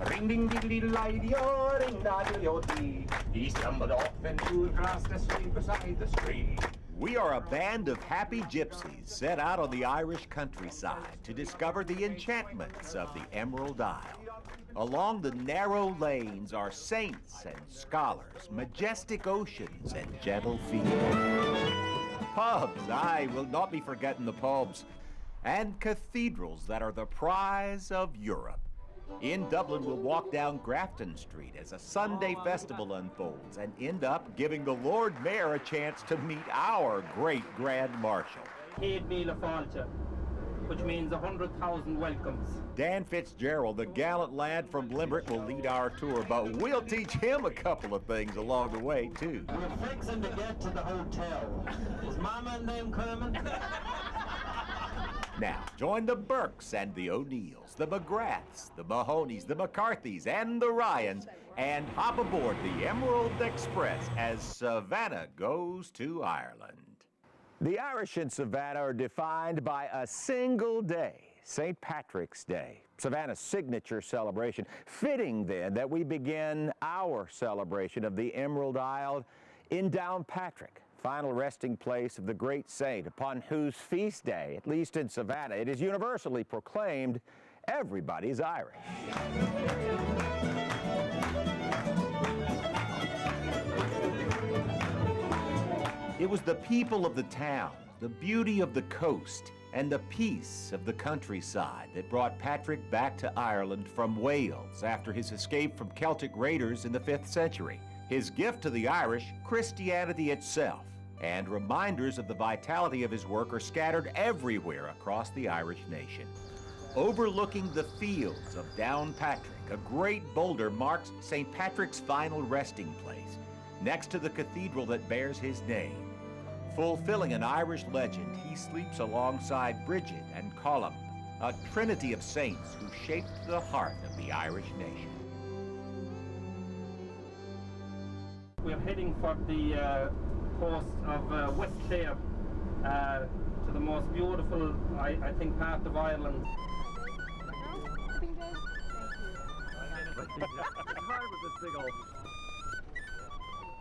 Ring ding diddly lie-dee-o, ring da-dee-o dee. He stumbled off into across the street beside the street. We are a band of happy gypsies set out on the Irish countryside to discover the enchantments of the Emerald Isle. Along the narrow lanes are saints and scholars, majestic oceans and gentle fields. Pubs, I will not be forgetting the pubs. And cathedrals that are the prize of Europe. In Dublin, we'll walk down Grafton Street as a Sunday festival unfolds and end up giving the Lord Mayor a chance to meet our great Grand Marshal. Céad Míle Fáilte, which means 100,000 welcomes. Dan Fitzgerald, the gallant lad from Limerick, will lead our tour, but we'll teach him a couple of things along the way, too. We're fixing to get to the hotel. Is Mama and them coming? Now, join the Burkes and the O'Neills, the McGraths, the Mahoneys, the McCarthys, and the Ryans, and hop aboard the Emerald Express as Savannah goes to Ireland. The Irish in Savannah are defined by a single day, St. Patrick's Day, Savannah's signature celebration. Fitting, then, that we begin our celebration of the Emerald Isle in Downpatrick, final resting place of the great saint, upon whose feast day, at least in Savannah, it is universally proclaimed everybody's Irish. It was the people of the town, the beauty of the coast, and the peace of the countryside that brought Patrick back to Ireland from Wales after his escape from Celtic raiders in the 5th century. His gift to the Irish, Christianity itself, and reminders of the vitality of his work are scattered everywhere across the Irish nation. Overlooking the fields of Downpatrick, a great boulder marks St. Patrick's final resting place, next to the cathedral that bears his name. Fulfilling an Irish legend, he sleeps alongside Bridget and Colum, a trinity of saints who shaped the heart of the Irish nation. We're heading for the coast of West Clare, to the most beautiful, I think, part of Ireland.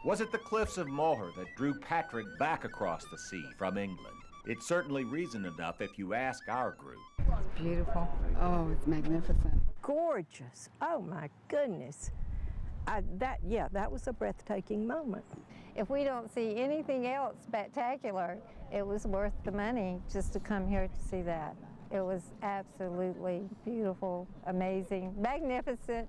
Was it the cliffs of Moher that drew Patrick back across the sea from England? It's certainly reason enough if you ask our group. It's beautiful. Oh, it's magnificent. Gorgeous. Oh, my goodness. That was a breathtaking moment. If we don't see anything else spectacular, it was worth the money just to come here to see that. It was absolutely beautiful, amazing, magnificent.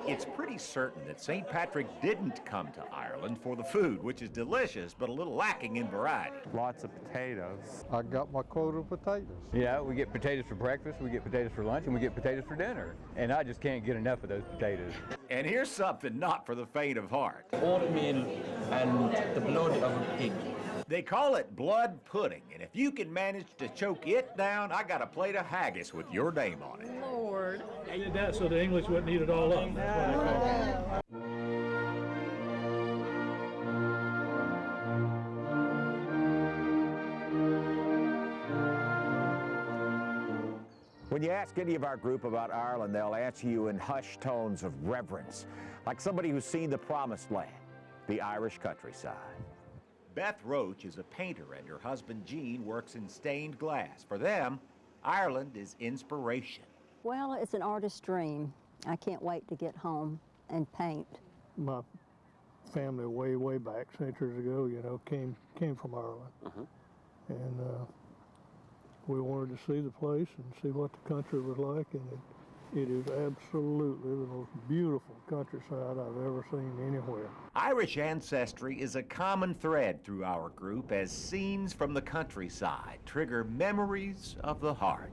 It's pretty certain that St. Patrick didn't come to Ireland for the food, which is delicious, but a little lacking in variety. Lots of potatoes. I got my quota of potatoes. Yeah, we get potatoes for breakfast, we get potatoes for lunch, and we get potatoes for dinner. And I just can't get enough of those potatoes. And here's something not for the faint of heart. Oatmeal and the blood of a pig. They call it blood pudding, and if you can manage to choke it down, I got a plate of haggis with your name on it. Lord. They did that so the English wouldn't eat it all up. That's what they call it. When you ask any of our group about Ireland, they'll answer you in hushed tones of reverence, like somebody who's seen the promised land, the Irish countryside. Beth Roach is a painter, and her husband Gene works in stained glass. For them, Ireland is inspiration. Well, it's an artist's dream. I can't wait to get home and paint. My family way back centuries ago, you know, came from Ireland. And we wanted to see the place and see what the country was like, and it is absolutely the most beautiful countryside I've ever seen anywhere. Irish ancestry is a common thread through our group as scenes from the countryside trigger memories of the heart.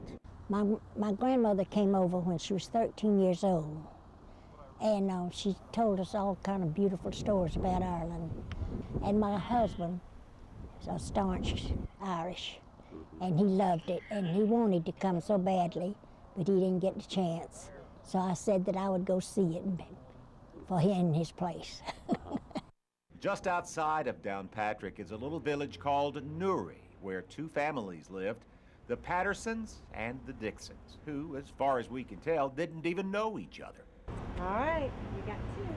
My grandmother came over when she was 13 years old, and she told us all kind of beautiful stories about Ireland. And my husband is a staunch Irish, and he loved it, and he wanted to come so badly, but he didn't get the chance. So I said that I would go see it for him in his place. Just outside of Downpatrick is a little village called Newry, where two families lived. the Pattersons and the Dixons, who, as far as we can tell, didn't even know each other. All right, you got two.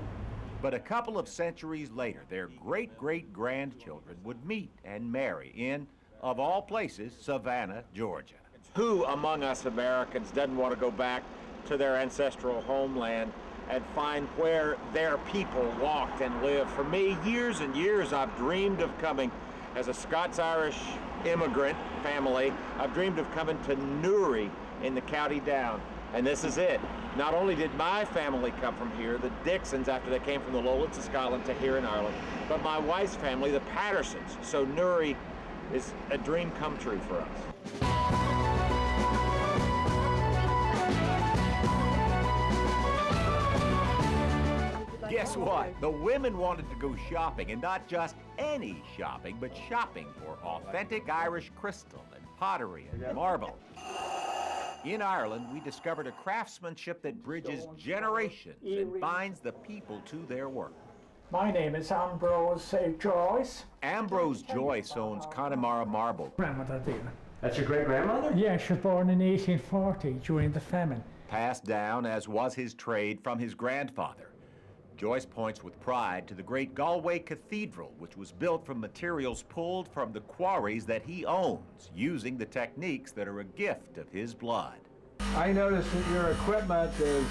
But a couple of centuries later, their great-great-grandchildren would meet and marry in, of all places, Savannah, Georgia. Who among us Americans doesn't want to go back to their ancestral homeland and find where their people walked and lived? For me, years and years, I've dreamed of coming as a Scots-Irish immigrant family. I've dreamed of coming to Newry in the County Down, and this is it. Not only did my family come from here, the Dixons, after they came from the lowlands of Scotland to here in Ireland, but my wife's family, the Pattersons. So Newry is a dream come true for us. Guess what? The women wanted to go shopping, and not just any shopping, but shopping for authentic Irish crystal and pottery and marble. In Ireland, we discovered a craftsmanship that bridges generations and binds the people to their work. My name is Ambrose Joyce. Ambrose Joyce owns Connemara Marble. Grandmother there. That's your great-grandmother? Yeah, she was born in 1840 during the famine. Passed down, as was his trade, from his grandfather. Joyce points with pride to the great Galway Cathedral, which was built from materials pulled from the quarries that he owns, using the techniques that are a gift of his blood. I noticed that your equipment is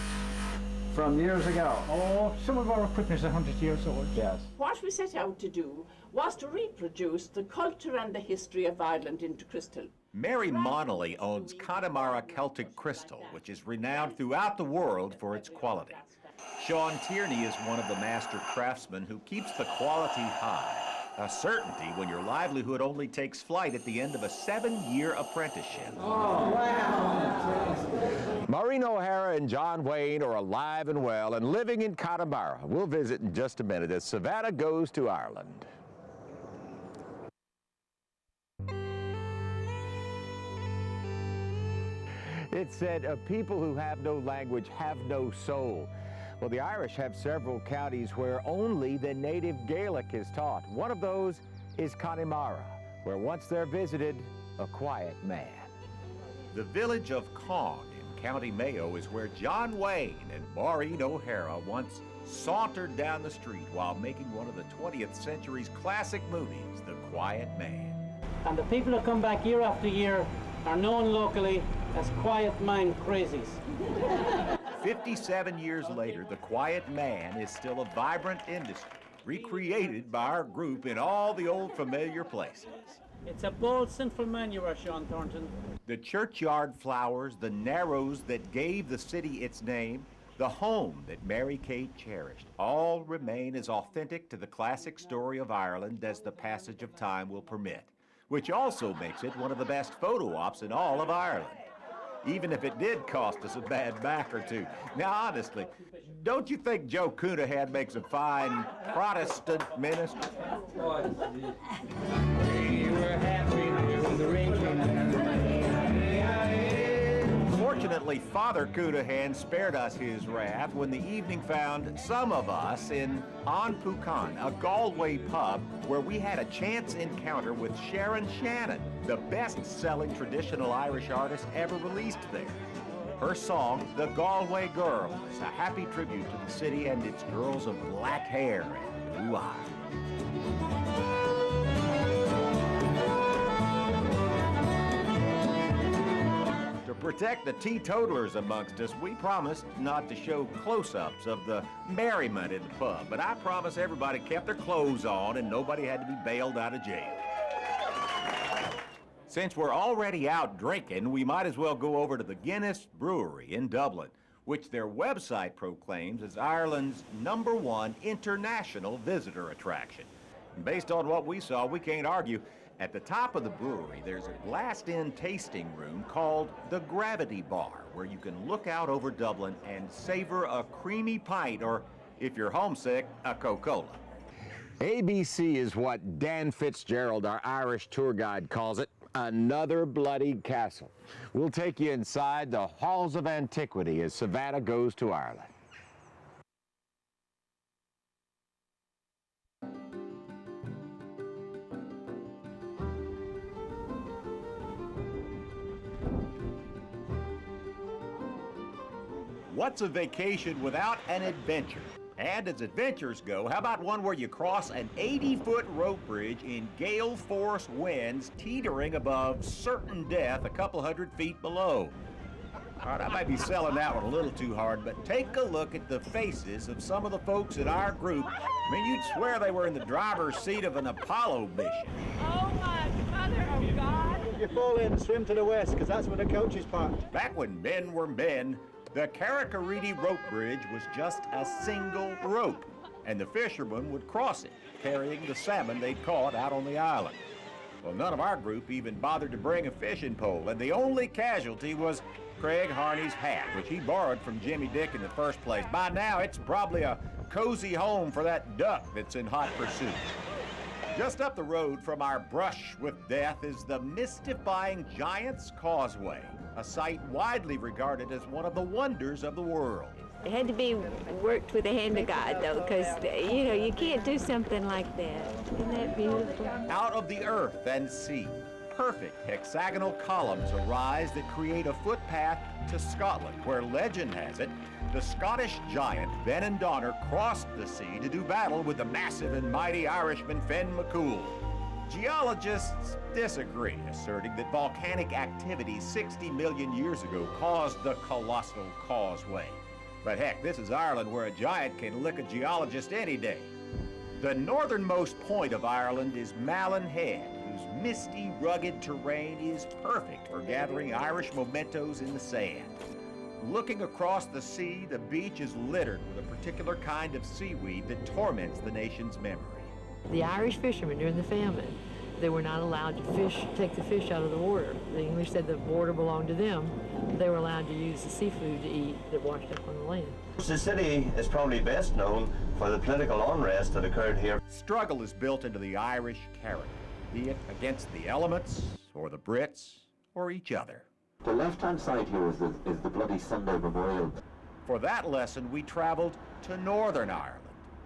from years ago. Oh, some of our equipment is 100 years old. Yes. What we set out to do was to reproduce the culture and the history of Ireland into crystal. Mary Monelly owns Connemara Celtic Crystal, which is renowned throughout the world for its quality. Sean Tierney is one of the master craftsmen who keeps the quality high, a certainty when your livelihood only takes flight at the end of a 7-year apprenticeship. Oh, wow. Maureen O'Hara and John Wayne are alive and well and living in Connemara. We'll visit in just a minute as Savannah goes to Ireland. It said, a people who have no language have no soul. Well, the Irish have several counties where only the native Gaelic is taught. One of those is Connemara, where once there visited a quiet man. The village of Cong in County Mayo is where John Wayne and Maureen O'Hara once sauntered down the street while making one of the 20th century's classic movies, The Quiet Man. And the people who come back year after year are known locally as Quiet Man Crazies. 57 years later, The Quiet Man is still a vibrant industry, recreated by our group in all the old familiar places. It's a bold, sinful man you are, Sean Thornton. The churchyard flowers, the narrows that gave the city its name, the home that Mary Kate cherished, all remain as authentic to the classic story of Ireland as the passage of time will permit, which also makes it one of the best photo ops in all of Ireland, even if it did cost us a bad back or two. Now, honestly, don't you think Joe Coonahan makes a fine Protestant minister? Fortunately, Father Coonahan spared us his wrath when the evening found some of us in An Pucan, a Galway pub where we had a chance encounter with Sharon Shannon, the best-selling traditional Irish artist ever released there. Her song, The Galway Girl, is a happy tribute to the city and its girls of black hair and blue eyes. To protect the teetotalers amongst us, we promised not to show close-ups of the merriment in the pub, but I promise everybody kept their clothes on and nobody had to be bailed out of jail. Since we're already out drinking, we might as well go over to the Guinness Brewery in Dublin, which their website proclaims as Ireland's #1 international visitor attraction. And based on what we saw, we can't argue. At the top of the brewery, there's a glassed-in tasting room called the Gravity Bar, where you can look out over Dublin and savor a creamy pint, or, if you're homesick, a Coca-Cola. ABC is what Dan Fitzgerald, our Irish tour guide, calls it, another bloody castle. We'll take you inside the halls of antiquity as Savannah goes to Ireland. What's a vacation without an adventure? And as adventures go, how about one where you cross an 80-foot rope bridge in gale force winds teetering above certain death a couple hundred feet below? All right, I might be selling that one a little too hard, but take a look at the faces of some of the folks in our group. I mean, you'd swear they were in the driver's seat of an Apollo mission. Oh my mother of God! If you fall in, swim to the west, because that's where the coach is parked. Back when men were men, the Karakaridi rope bridge was just a single rope, and the fishermen would cross it, carrying the salmon they'd caught out on the island. Well, none of our group even bothered to bring a fishing pole, and the only casualty was Craig Harney's hat, which he borrowed from Jimmy Dick in the first place. By now, it's probably a cozy home for that duck that's in hot pursuit. Just up the road from our brush with death is the mystifying Giant's Causeway, a site widely regarded as one of the wonders of the world. It had to be worked with the hand of God, though, because, you know, you can't do something like that. Isn't that beautiful? Out of the earth and sea, perfect hexagonal columns arise that create a footpath to Scotland, where legend has it, the Scottish giant Ben and Donner crossed the sea to do battle with the massive and mighty Irishman Finn McCool. Geologists disagree, asserting that volcanic activity 60 million years ago caused the colossal causeway. But heck, this is Ireland, where a giant can lick a geologist any day. The northernmost point of Ireland is Malin Head, whose misty, rugged terrain is perfect for gathering Irish mementos in the sand. Looking across the sea, the beach is littered with a particular kind of seaweed that torments the nation's memory. The Irish fishermen during the famine, they were not allowed to take the fish out of the water. The English said the water belonged to them. They were allowed to use the seafood to eat that washed up on the land. The city is probably best known for the political unrest that occurred here. Struggle is built into the Irish character, be it against the elements, or the Brits, or each other. The left-hand side here is the Bloody Sunday Memorial. For that lesson, we traveled to Northern Ireland,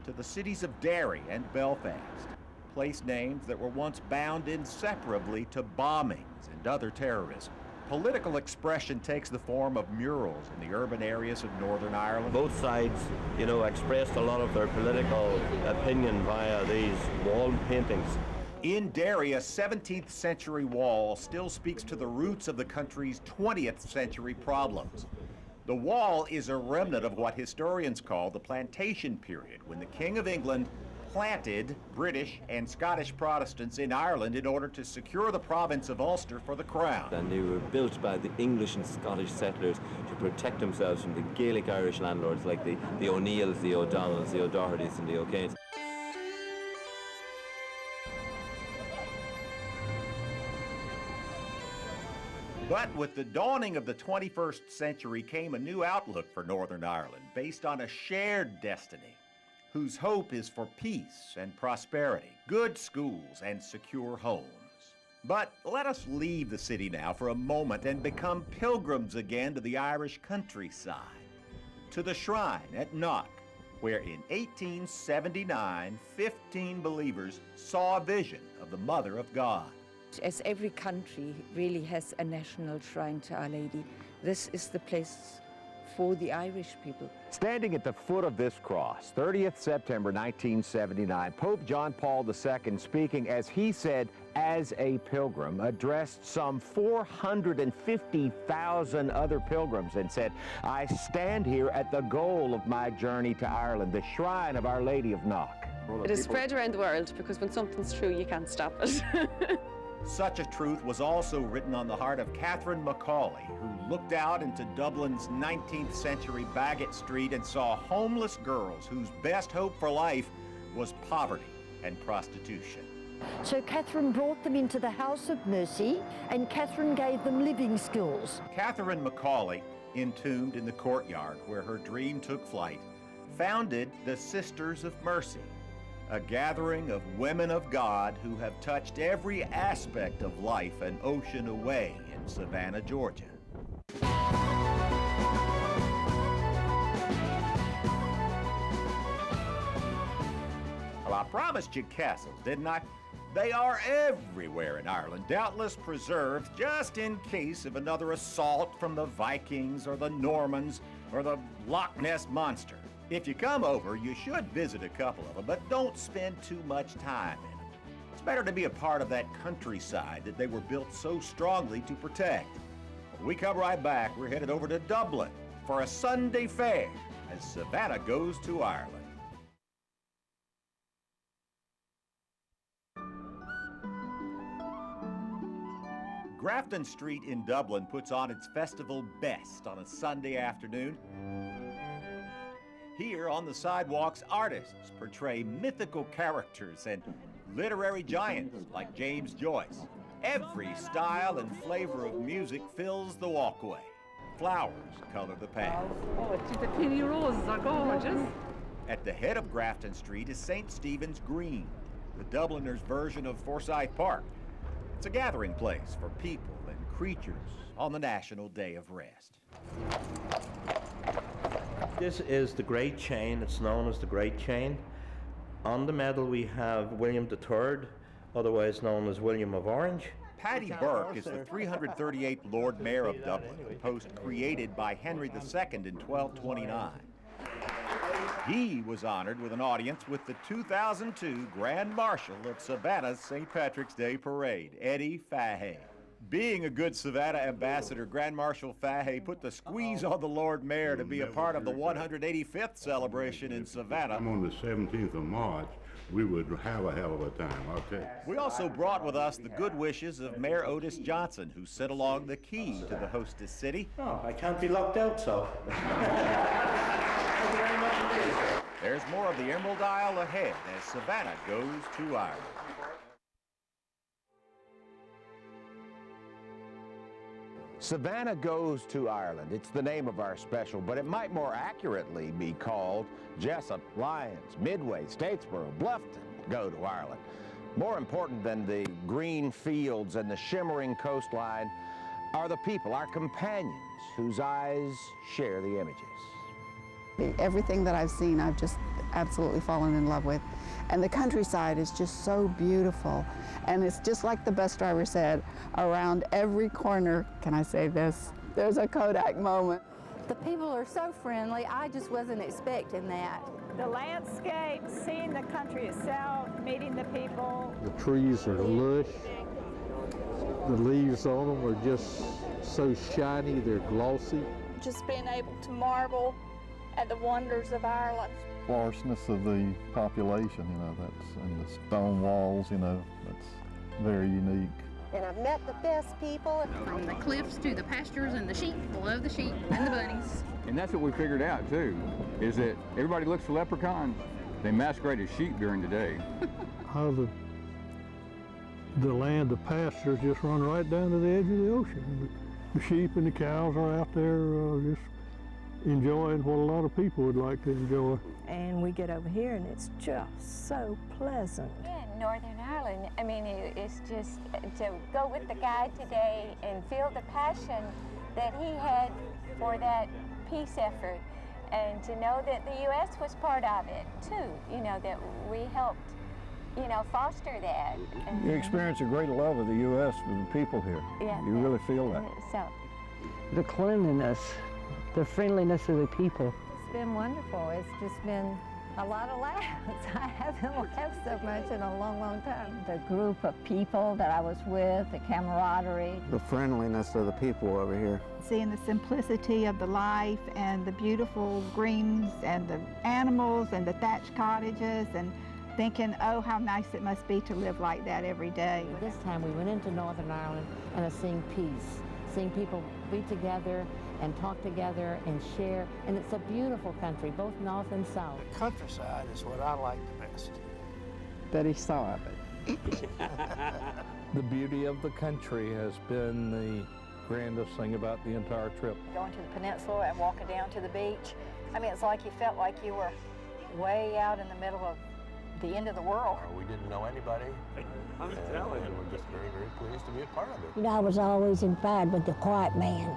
to the cities of Derry and Belfast, place names that were once bound inseparably to bombings and other terrorism. Political expression takes the form of murals in the urban areas of Northern Ireland. Both sides, you know, expressed a lot of their political opinion via these wall paintings. In Derry, a 17th century wall still speaks to the roots of the country's 20th century problems. The wall is a remnant of what historians call the plantation period, when the King of England planted British and Scottish Protestants in Ireland in order to secure the province of Ulster for the crown. And they were built by the English and Scottish settlers to protect themselves from the Gaelic Irish landlords like the O'Neills, the O'Donnells, the O'Dohertys and the O'Kanes. But with the dawning of the 21st century came a new outlook for Northern Ireland based on a shared destiny, whose hope is for peace and prosperity, good schools, and secure homes. But let us leave the city now for a moment and become pilgrims again to the Irish countryside, to the shrine at Knock, where in 1879, 15 believers saw a vision of the Mother of God. As every country really has a national shrine to Our Lady, this is the place for the Irish people. Standing at the foot of this cross, 30th September 1979, Pope John Paul II, speaking, as he said, as a pilgrim, addressed some 450,000 other pilgrims and said, I stand here at the goal of my journey to Ireland, the shrine of Our Lady of Knock. It is spread around the world because when something's true, you can't stop it. Such a truth was also written on the heart of Catherine Macaulay, who looked out into Dublin's 19th century Bagot Street and saw homeless girls whose best hope for life was poverty and prostitution. So Catherine brought them into the House of Mercy, and Catherine gave them living schools. Catherine Macaulay, entombed in the courtyard where her dream took flight, founded the Sisters of Mercy, a gathering of women of God who have touched every aspect of life an ocean away in Savannah, Georgia. Well, I promised you castles, didn't I? They are everywhere in Ireland, doubtless preserved just in case of another assault from the Vikings or the Normans or the Loch Ness Monster. If you come over, you should visit a couple of them, but don't spend too much time in them. It's better to be a part of that countryside that they were built so strongly to protect. When we come right back, we're headed over to Dublin for a Sunday fair as Savannah goes to Ireland. Grafton Street in Dublin puts on its festival best on a Sunday afternoon. Here on the sidewalks, artists portray mythical characters and literary giants like James Joyce. Every style and flavor of music fills the walkway. Flowers color the path. Oh, the penny roses are gorgeous. At the head of Grafton Street is St. Stephen's Green, the Dubliners' version of Forsyth Park. It's a gathering place for people and creatures on the National Day of Rest. This is the Great Chain. It's known as the Great Chain. On the medal we have William III, otherwise known as William of Orange. Paddy Burke is the 338th Lord Mayor of Dublin, a post created by Henry II in 1229. He was honored with an audience with the 2002 Grand Marshal of Savannah's St. Patrick's Day Parade, Eddie Fahey. Being a good Savannah ambassador, Grand Marshal Fahey put the squeeze on the Lord Mayor to be a part of the 185th celebration in Savannah. On the 17th of March, we would have a hell of a time, I'll tell you. We also brought with us the good wishes of Mayor Otis Johnson, who sent along the key to the hostess city. Oh, I can't be locked out, so. There's more of the Emerald Isle ahead as Savannah goes to Ireland. Savannah Goes to Ireland. It's the name of our special, but it might more accurately be called Jessup, Lyons, Midway, Statesboro, Bluffton Go to Ireland. More important than the green fields and the shimmering coastline are the people, our companions, whose eyes share the images. Everything that I've seen, I've just absolutely fallen in love with. And the countryside is just so beautiful. And it's just like the bus driver said, around every corner, can I say this, there's a Kodak moment. The people are so friendly, I just wasn't expecting that. The landscape, seeing the country itself, meeting the people. The trees are lush. The leaves on them are just so shiny, they're glossy. Just being able to marvel at the wonders of Ireland. Sparseness of the population, that's, and the stone walls, that's very unique. And I've met the best people. From the cliffs to the pastures and the sheep, below the sheep and the bunnies. And that's what we figured out too, is that everybody looks for leprechauns. They masquerade as sheep during the day. How the land, the pastures just run right down to the edge of the ocean. The sheep and the cows are out there just enjoying what a lot of people would like to enjoy. And we get over here and it's just so pleasant. Yeah, Northern Ireland, I mean, it's just to go with the guide today and feel the passion that he had for that peace effort, and to know that the U.S. was part of it too, that we helped, foster that. You experience a great love of the U.S. with the people here. Yeah. You really feel that. So, the cleanliness, the friendliness of the people. it's been wonderful. It's just been a lot of laughs. I haven't laughed so much in a long, long time. The group of people that I was with, the camaraderie. The friendliness of the people over here. Seeing the simplicity of the life and the beautiful greens and the animals and the thatched cottages, and thinking, oh, how nice it must be to live like that every day. This time we went into Northern Ireland and seeing peace, seeing people be together and talk together and share. And it's a beautiful country, both north and south. The countryside is what I like the best. That he saw of it. The beauty of the country has been the grandest thing about the entire trip. Going to the peninsula and walking down to the beach, I mean, it's like you felt like you were way out in the middle of the end of the world. We didn't know anybody. I'm telling you. And we're just very, very pleased to be a part of it. You know, I was always inspired with the quiet man,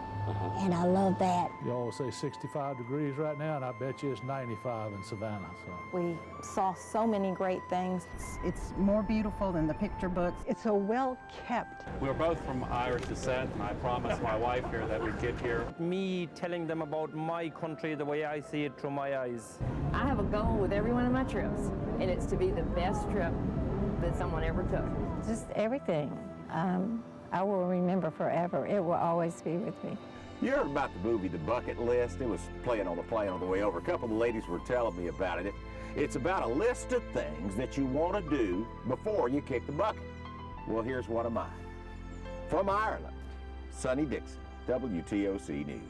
and I love that. You always say 65 degrees right now, and I bet you it's 95 in Savannah. So. We saw so many great things. It's more beautiful than the picture books. It's so well kept. We're both from Irish descent, and I promised my wife here that we'd get here. Me telling them about my country the way I see it through my eyes. I have a goal with every one of my trips, and it's to be the best trip that someone ever took. Just everything. I will remember forever. It will always be with me. You heard about the movie The Bucket List? It was playing on the plane on the way over. A couple of the ladies were telling me about it. It's about a list of things that you want to do before you kick the bucket. Well, here's one of mine. From Ireland, Sonny Dixon, WTOC News.